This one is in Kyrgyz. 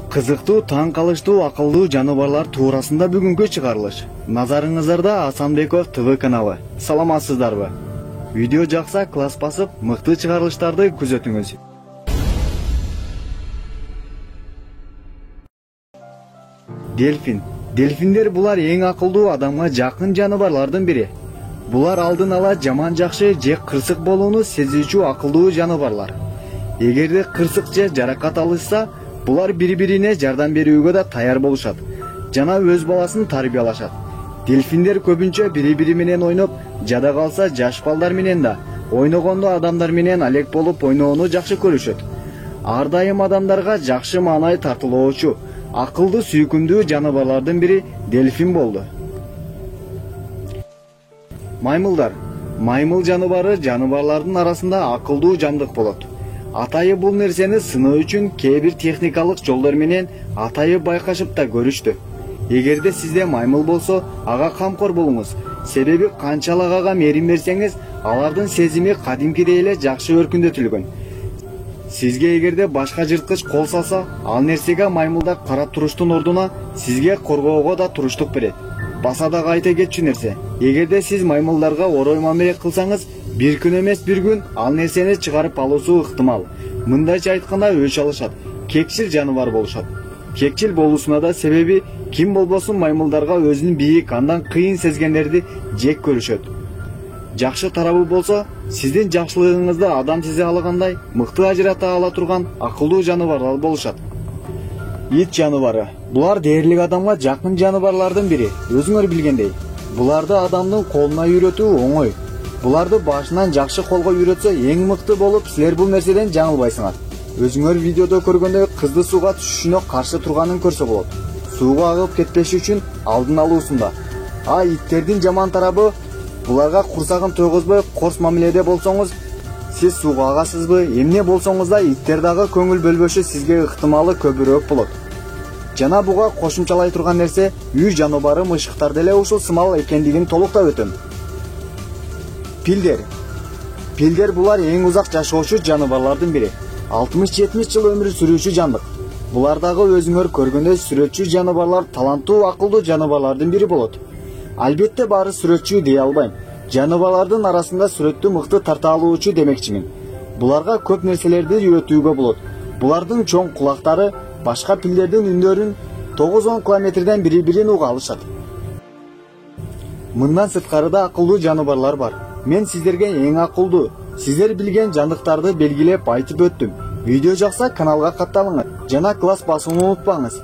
Кызыктуу, таң калыштуу, акылдуу жаныбарлар туурасында бүгүнкү чыгарылыш. Назарыңыздарда Асанбеков ТВ каналы. Саламатсыздарбы? Видео жакса класс басып, мыкты чыгарылыштарды күзөтүңүз. Дельфин. Дельфиндер булар эң акылдуу, адамга жакын жаныбарлардын бири. Булар алдын ала жаман жакшы же кырсык болууну сезүүчү акылдуу жаныбарлар. Эгерде кырсык же жаракат алышса, булар бири-бирине жардам берүүгө да даяр болушат. Жана өз баласын тарбиялашат. Дельфиндер көбүнчө бири-бири менен ойноп, жада калса жаш балдар менен да, ойногондо адамдар менен алек болуп ойноону жакшы көрүшөт. Ар дайым адамдарга жакшы маанай тартылоочу, акылдуу, сүйкүмдүү жаныбарлардын бири дельфин болду. Маймылдар. Маймыл жаныбары жаныбарлардын арасында акылдуу жандык болот. Атайы бул нерсени сыноо үчүн кээ бир техникалык жолдор менен атайы байкашып да көрүштү. Эгерде сизде маймыл болсо, ага камкор болуңуз. Себеби канчалык ага мээрим берсеңиз, алардын сезими кадимкидей эле жакшы өркүндөтүлгөн. Сизге эгерде башка жырткыч кол салса, ал нерсеге маймылда карап туруштун ордуна сизге коргоого да туруштук берет. Баса да кайта кетчү нерсе. Эгерде сиз маймылдарга орой мамиле кылсаңыз, бир күн эмес бир күн ал нерсени чыгарып алуусу ыктымал. Мындайча айтканда өч алышат, кекчил жаныбар болушат. Кекчил болуусуна да себеби ким болбосун маймылдарга өзүнүн бийик, андан кыйын сезгендерди жек көрүшөт. Жакшы тарабы болсо, сиздин жакшылыгыңызды адам сезе алагандай, мыкты ажырата ала турган акылдуу жаныбарлар болушат. Ит жаныбары. Булар дээрлик адамга жакын жаныбарлардын бири. Өзүңөр билгендей, буларды адамдын колуна үйрөтүү оңой. Буларды башынан жакшы колго үйрөтсө эң мыкты болуп, силер бул нерседен жаңылбайсыңар. Өзүңөр видеодо көргөндөй кызды сууга түшүшүнө каршы турганын көрсө болот. Сууга агып кетпеши үчүн алдын алуусунда. Иттердин жаман тарабы, буларга курсагын тойгозбой корс мамиледе болсоңуз, сиз сууга агасызбы, эмне болсоңуз да иттер дагы көңүл бөлбөшү сизге ыктымалы көбүрөөк болот. Жана буга кошумчалай турган нерсе, үй жаныбары мышыктар деле ушул сымал экендигин толуктап өтөм. Пилдер. Пилдер булар эң узак жашоочу жаныбарлардын бири. 60-70 жыл өмүр сүрүүчү жандык. Булар дагы өзүңөр көргөндөй сүрөтчү жаныбарлар, таланттуу, акылдуу жаныбарлардын бири болот. Албетте баары сүрөтчү дей албайм. Жаныбарлардын арасында сүрөттү мыкты тарта алуучу демекчимин. Буларга көп нерселерди үйрөтүүгө болот. Булардын чоң кулактары башка пилдердин үндөрүн 9-10 километрден бири-бирин уга алышат. Мындан сырткары да акылдуу жаныбарлар бар. Мен сиздерге эң акылдуу, сиздер билген жандыктарды белгилеп айтып өттүм. Видео жакса каналга катталыңыз жана класс басууну унутпаңыз.